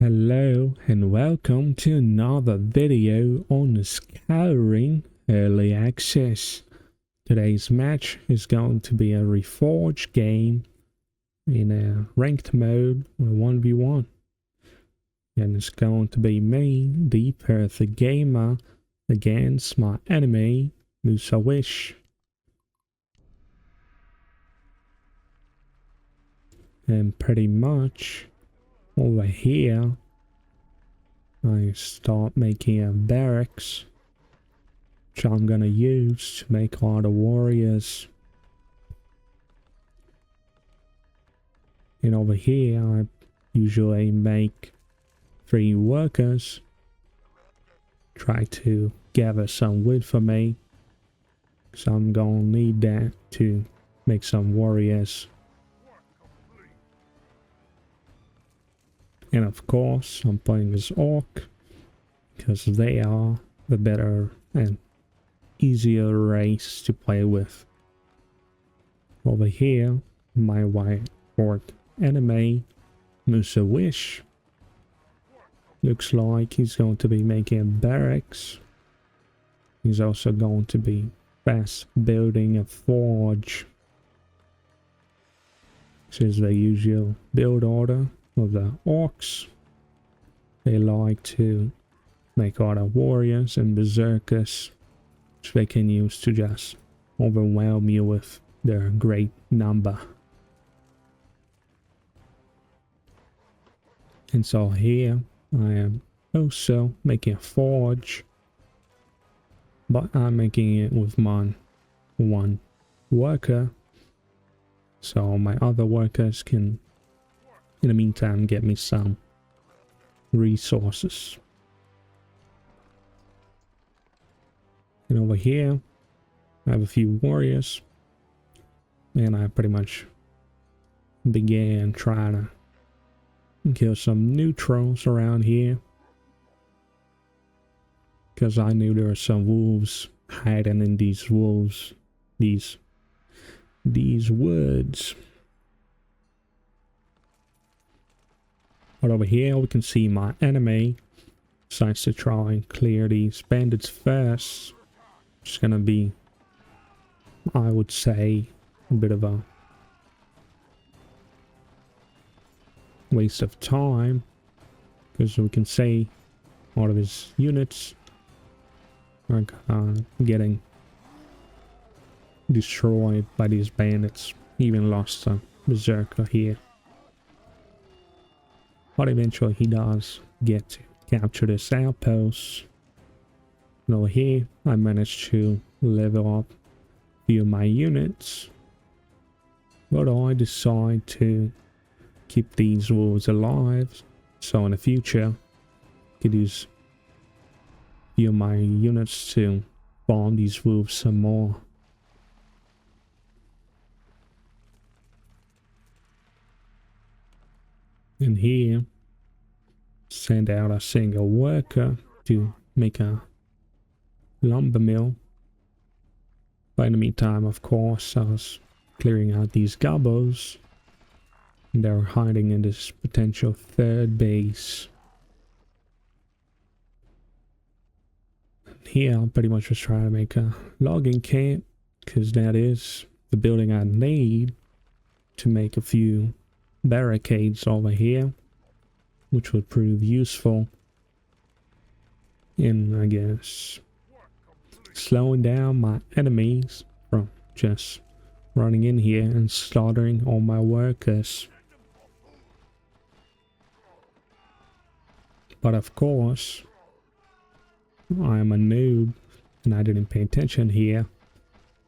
Hello and welcome to another video on Scouring Early Access. Today's match is going to be a Reforged game in a ranked mode, a 1v1. And it's going to be me, the perfect gamer, against my enemy, Musa Wish. And pretty much over here I start making a barracks, which I'm gonna use to make all the warriors. And over here I usually make 3 workers. Try to gather some wood for me, so I'm gonna need that to make some warriors. And of course, I'm playing as Orc, because they are the better and easier race to play with. Over here, my white Orc enemy, Musa Wish, looks like he's going to be making barracks. He's also going to be fast building a forge. This is the usual build order of the Orcs. They like to make all the warriors and berserkers, which they can use to just overwhelm you with their great number. And so here I am also making a forge, but I'm making it with my one worker, so my other workers can in the meantime get me some resources. And over here I have a few warriors, and I pretty much began trying to kill some neutrals around here, because I knew there were some wolves hiding in these woods. But over here we can see my enemy decides to try and clear these bandits first. It's gonna be, I would say, a bit of a waste of time, because we can see all of his units are getting destroyed by these bandits. Even lost a berserker here. But eventually he does get to capture this outpost. And over here I managed to level up a few of my units, but I decide to keep these wolves alive, so in the future I could use a few of my units to bomb these wolves some more. And here send out a single worker to make a lumber mill. But in the meantime, of course, I was clearing out these gobos. They're hiding in this potential third base. Here I pretty much was trying to make a logging camp, because that is the building I need to make a few barricades over here, which would prove useful in, I guess, slowing down my enemies from just running in here and slaughtering all my workers. But of course, I am a noob and I didn't pay attention here,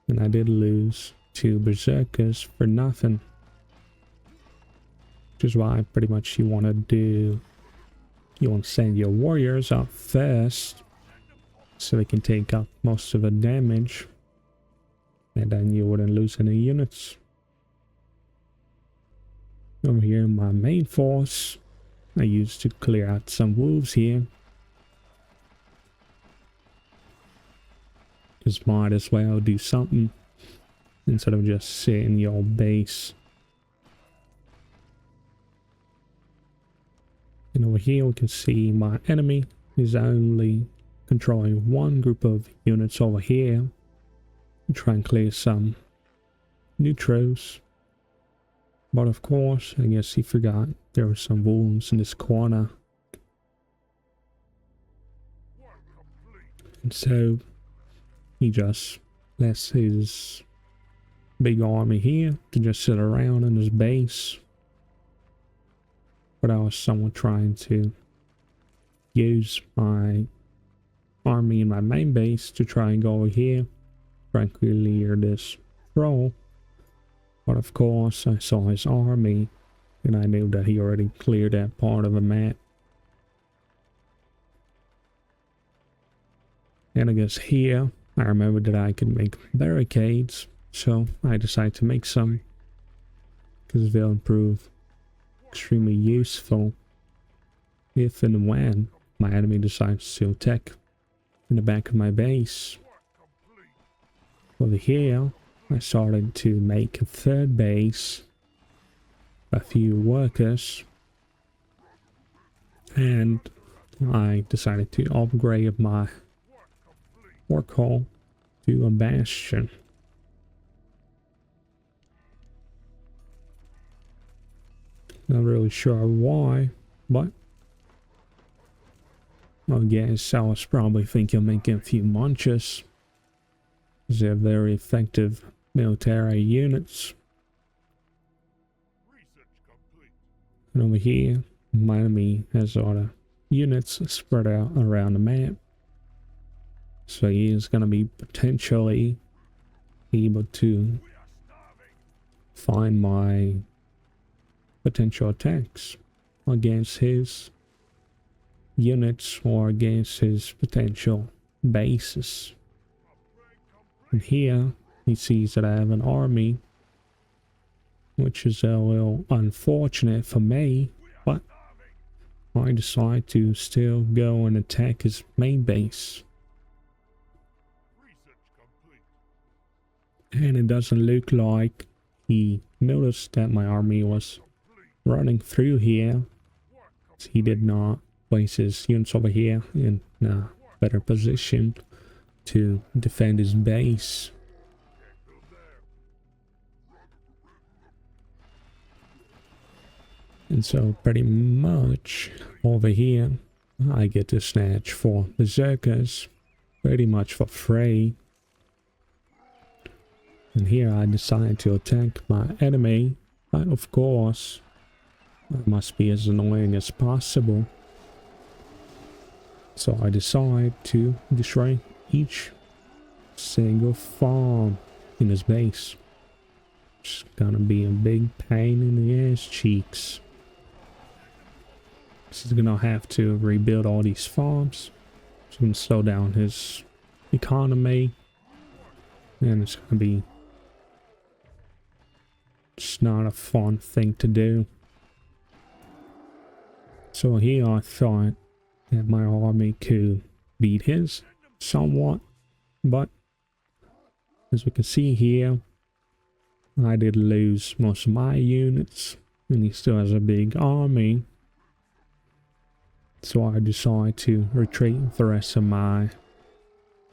and I did lose 2 berserkers for nothing. Which is why pretty much you want to do, you want to send your warriors up first so they can take up most of the damage, and then you wouldn't lose any units. Over here my main force I used to clear out some wolves here. Just might as well do something instead of just sit in your base. And over here we can see my enemy is only controlling one group of units over here. Try and clear some neutrals. But of course, I guess he forgot there were some wounds in this corner. And so he just lets his big army here to just sit around in his base. But I was somewhat trying to use my army in my main base to try and go over here, try and clear this troll. But of course, I saw his army, and I knew that he already cleared that part of the map. And I guess here, I remembered that I could make barricades, so I decided to make some, because they'll prove extremely useful if and when my enemy decides to attack in the back of my base. Over here, I started to make a third base, a few workers, and I decided to upgrade my work hall to a bastion. Not really sure why, but I guess I was probably thinking of making a few munches. They're very effective military units. And over here, my enemy has all the units spread out around the map. So he is going to be potentially able to find my potential attacks against his units or against his potential bases. And here he sees that I have an army, which is a little unfortunate for me, but I decide to still go and attack his main base. And it doesn't look like he noticed that my army was running through here. He did not place his units over here in a better position to defend his base. And so pretty much over here I get to snatch 4 berserkers pretty much for free. And here I decide to attack my enemy, but of course I must be as annoying as possible. So I decide to destroy each single farm in his base. It's gonna be a big pain in the ass cheeks. He's gonna have to rebuild all these farms. It's gonna slow down his economy, and it's gonna be just not a fun thing to do. So here I thought that my army could beat his somewhat, but as we can see here, I did lose most of my units, and he still has a big army. So I decided to retreat the rest of my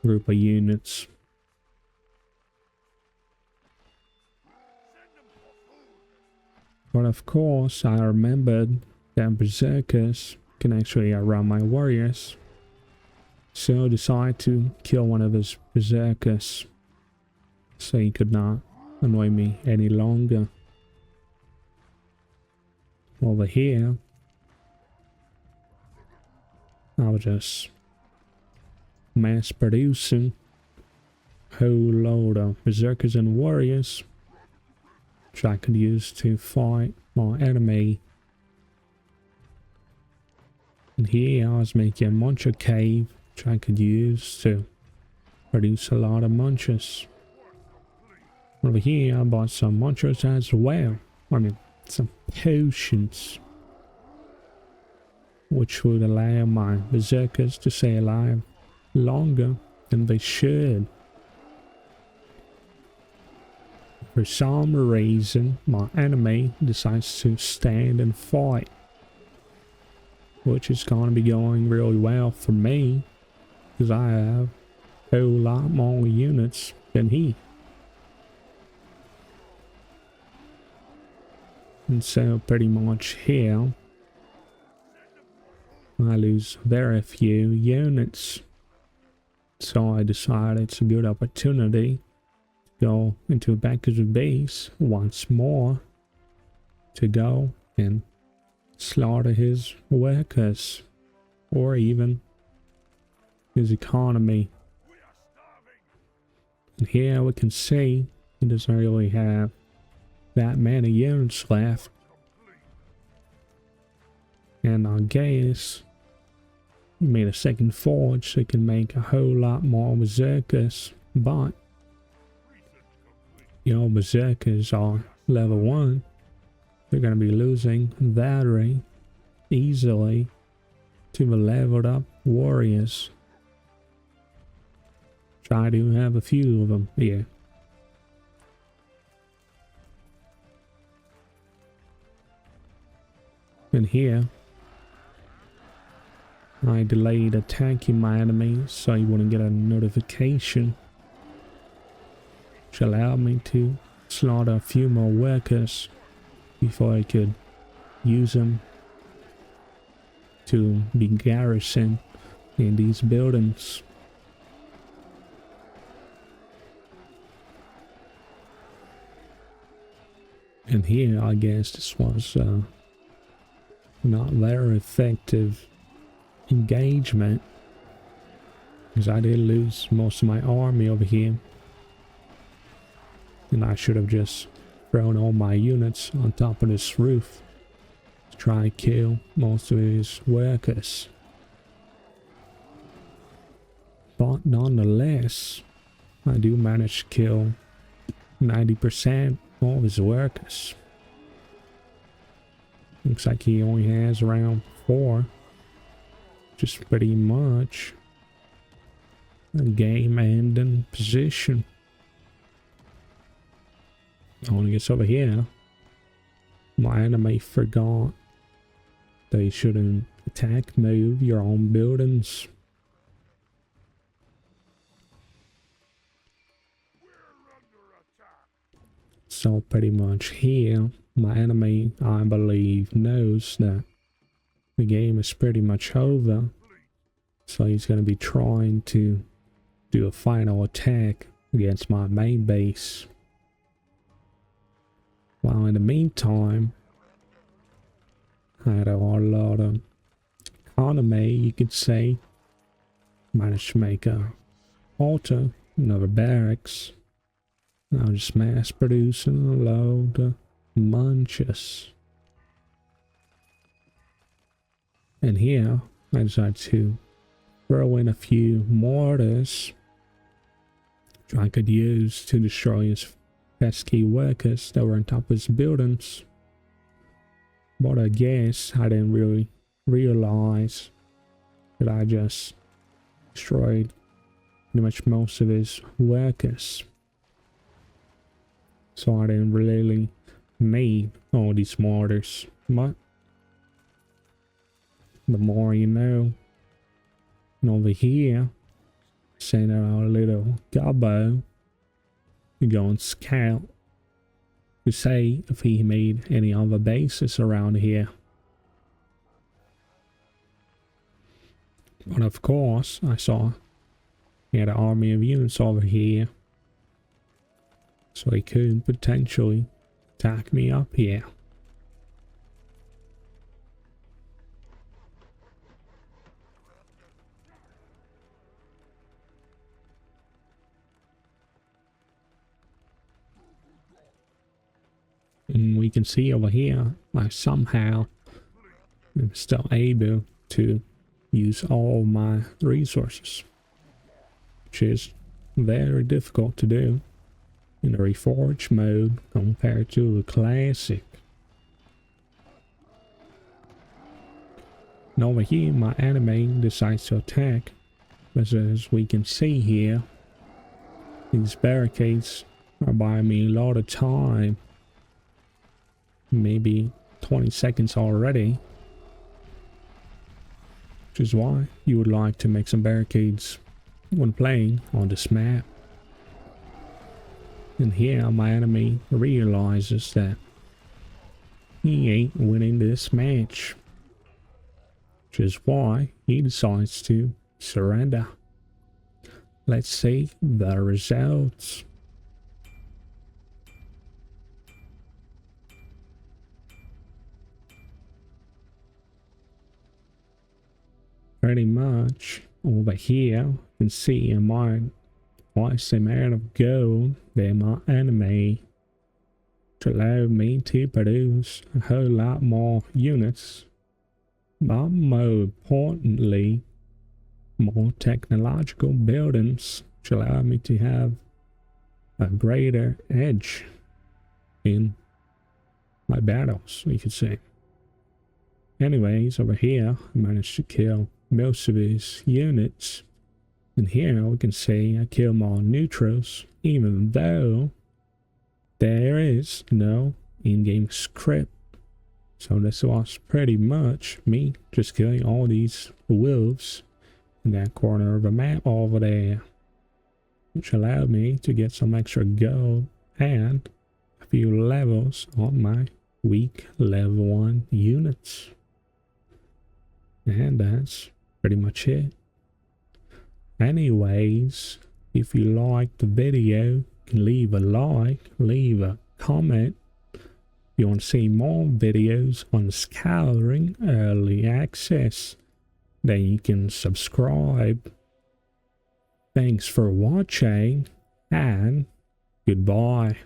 group of units. But of course, I remembered that berserkers can actually outrun my warriors. So I decided to kill one of his berserkers so he could not annoy me any longer. Over here, I was just mass producing a whole load of berserkers and warriors, which I could use to fight my enemy. And here I was making a muncher cave, which I could use to produce a lot of munchers. Over here I bought some munchers as well. I mean, some potions, which would allow my berserkers to stay alive longer than they should. For some reason, my enemy decides to stand and fight. which is going to be going really well for me because I have a whole lot more units than he. And so pretty much here I lose very few units. So I decided it's a good opportunity to go into Becker's base once more to go and slaughter his workers or even his economy. And here we can see he doesn't really have that many units left. And I guess he made a second forge so he can make a whole lot more berserkers, but your berserkers are level 1. They're going to be losing very easily to the leveled up warriors. Try to have a few of them here. And here I delayed attacking my enemy so he wouldn't get a notification, which allowed me to slaughter a few more workers before I could use them to be garrisoned in these buildings. And here I guess this was not very effective engagement because I did lose most of my army over here, and I should have just thrown all my units on top of this roof to try and kill most of his workers. But nonetheless, I do manage to kill 90% of his workers. Looks like he only has around 4. Just pretty much a game-ending position. When he gets over here, my enemy forgot that you shouldn't attack move your own buildings. So pretty much here, my enemy, I believe, knows that the game is pretty much over. So he's going to be trying to do a final attack against my main base. While in the meantime, I had a lot of economy, you could say. Managed to make a altar, another barracks. Now just mass producing a load of munches. And here, I decided to throw in a few mortars which I could use to destroy his pesky workers that were on top of his buildings. But I guess I didn't really realize that I just destroyed pretty much most of his workers. So I didn't really need all these mortars. But the more you know. And over here, send out a little gobbo to go and scout to say if he made any other bases around here. But of course, I saw he had an army of units over here, so he could potentially attack me up here. And we can see over here, I somehow am still able to use all my resources, which is very difficult to do in a reforged mode compared to a classic. And over here, my enemy decides to attack, but as we can see here, these barricades are buying me a lot of time. Maybe 20 seconds already. which is why you would like to make some barricades when playing on this map. And here my enemy realizes that he ain't winning this match, which is why he decides to surrender. Let's see the results. Pretty much over here, you can see I might twice the amount of gold than my enemy, which allowed me to produce a whole lot more units, but more importantly, more technological buildings, which allowed me to have a greater edge in my battles, you could say. Anyways, over here, I managed to kill most of his units. And here we can see I kill more neutrals, even though there is no in-game script. So this was pretty much me just killing all these wolves in that corner of the map over there, which allowed me to get some extra gold and a few levels on my weak level 1 units. And that's pretty much it. Anyways, if you liked the video, you can leave a like, leave a comment. If you want to see more videos on Scouring Early Access, then you can subscribe. Thanks for watching, and goodbye.